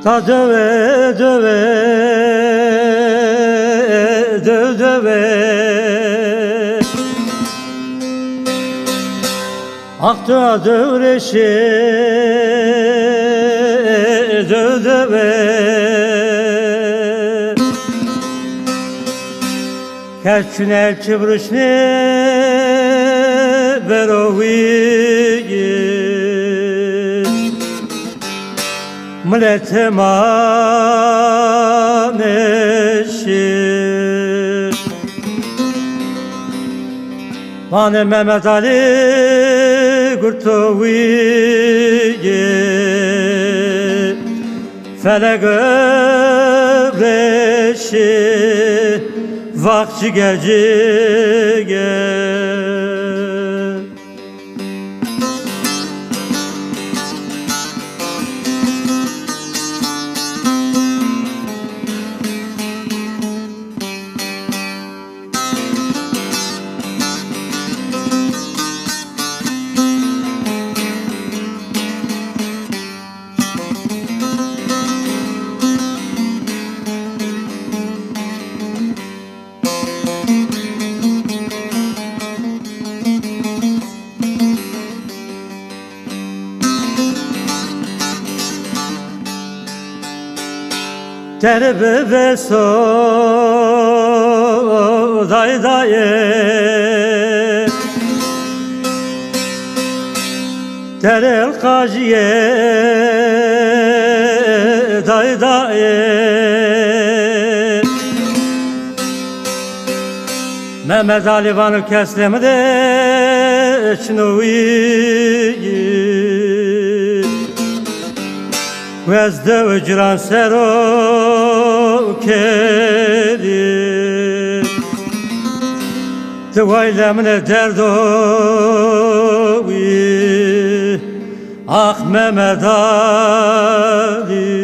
Ta döve döve döve Akta dövreşe döve Kerçün elçi brışne berovi Millete maneşir Vane Mehmet Ali Gurtoviye Felek öbreşi Vakçı gecige Terbe so day daye Terel kajiye day daye Mehmet Ali Van'ı keslemi de çinovi Vezde vecran sero kedi Tıvaylemine derdovi Ah Mehmet Ali